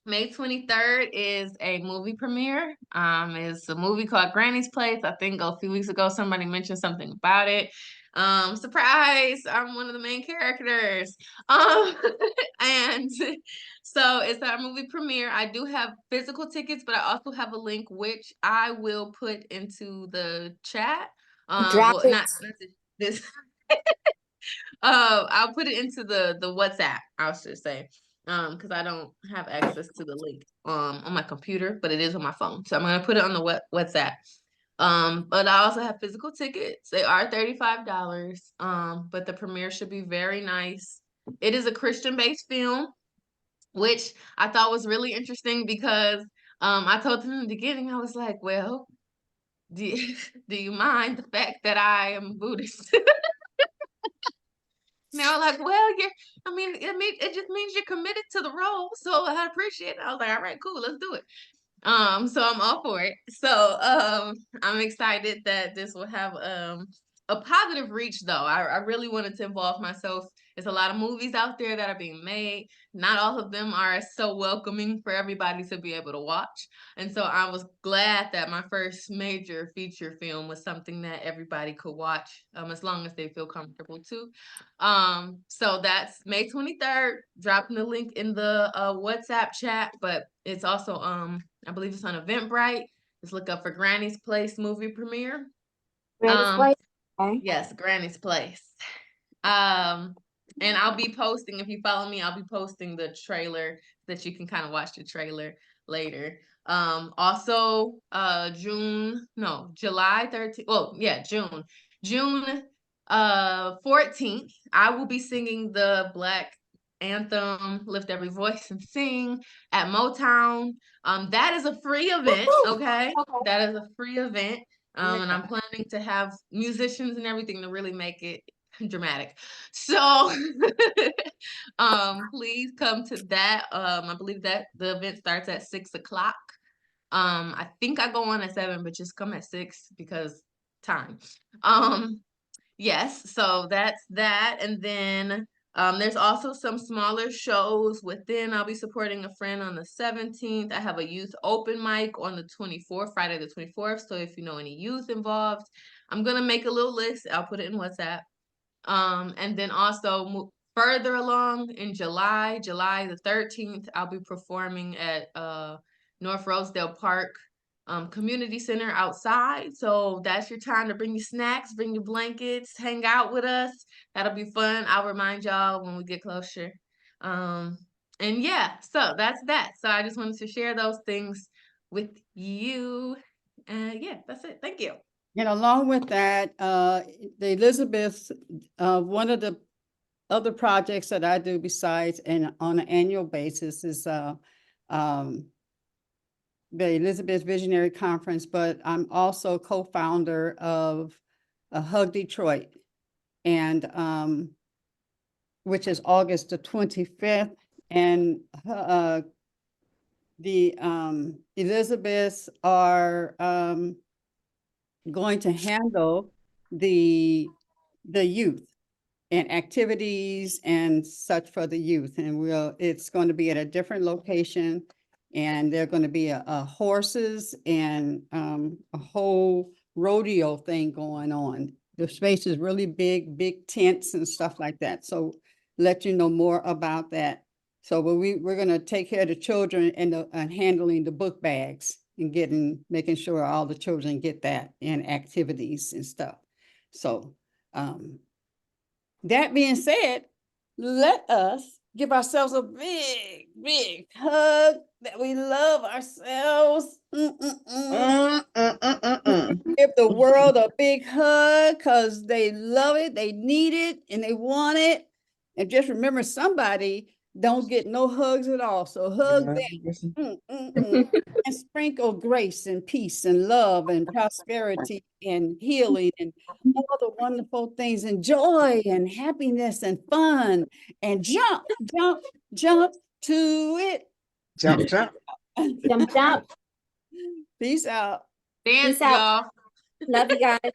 May 23rd is a movie premiere. It's a movie called Granny's Place. I think a few weeks ago somebody mentioned something about it. Surprise! I'm one of the main characters. And so it's our movie premiere. I do have physical tickets, but I also have a link which I will put into the chat. Drop it. Not this. I'll put it into the WhatsApp, I should say. Because I don't have access to the link on my computer, but it is on my phone. So I'm gonna put it on the WhatsApp. But I also have physical tickets. They are $35. But the premiere should be very nice. It is a Christian-based film, which I thought was really interesting because I told them in the beginning, I was like, well, do you mind the fact that I am Buddhist? And they were like, well, it just means you're committed to the role. So I appreciate it. I was like, all right, cool, let's do it. So I'm all for it. So I'm excited that this will have a positive reach though. I really wanted to involve myself. There's a lot of movies out there that are being made. Not all of them are so welcoming for everybody to be able to watch. And so I was glad that my first major feature film was something that everybody could watch, as long as they feel comfortable too. So that's May 23rd, dropping the link in the WhatsApp chat, but it's also I believe it's on Eventbrite. Just look up for Granny's Place movie premiere. Granny's Place? Okay. Yes, Granny's Place. And I'll be posting, if you follow me, I'll be posting the trailer that you can kind of watch the trailer later. Also, July 13th. Well, yeah, June 14th, I will be singing the Black anthem, Lift Every Voice and Sing at Motown. That is a free event, okay? That is a free event. And I'm planning to have musicians and everything to really make it dramatic. So please come to that. I believe that the event starts at 6 o'clock. I think I go on at 7, but just come at 6 because time. Yes, so that's that. And then there's also some smaller shows within. I'll be supporting a friend on the 17th. I have a youth open mic on the 24th, Friday the 24th. So if you know any youth involved, I'm gonna make a little list. I'll put it in WhatsApp. And then also further along in July the 13th, I'll be performing at North Rosedale Park Community Center outside. So that's your time to bring your snacks, bring your blankets, hang out with us. That'll be fun. I'll remind y'all when we get closer. And yeah, so that's that. So I just wanted to share those things with you. Yeah, that's it. Thank you. And along with that, the Elizabeth, one of the other projects that I do besides and on an annual basis is the Elizabeth Visionary Conference, but I'm also co-founder of Hug Detroit, and which is August the 25th. And the Elizabeths are going to handle the youth and activities and such for the youth. And it's going to be at a different location, and they're going to be a horses and a whole rodeo thing going on. The space is really big tents and stuff like that. So let you know more about that. So we're going to take care of the children and handling the book bags and making sure all the children get that and activities and stuff. So that being said, let us give ourselves a big hug that we love ourselves. Give the world a big hug because they love it, they need it, and they want it. And just remember, somebody don't get no hugs at all. So hug them. And sprinkle grace and peace and love and prosperity and healing and all the wonderful things and joy and happiness and fun, and jump to it. Jump. Jump. Peace out. Dance, Peace out. y'all. Love you guys.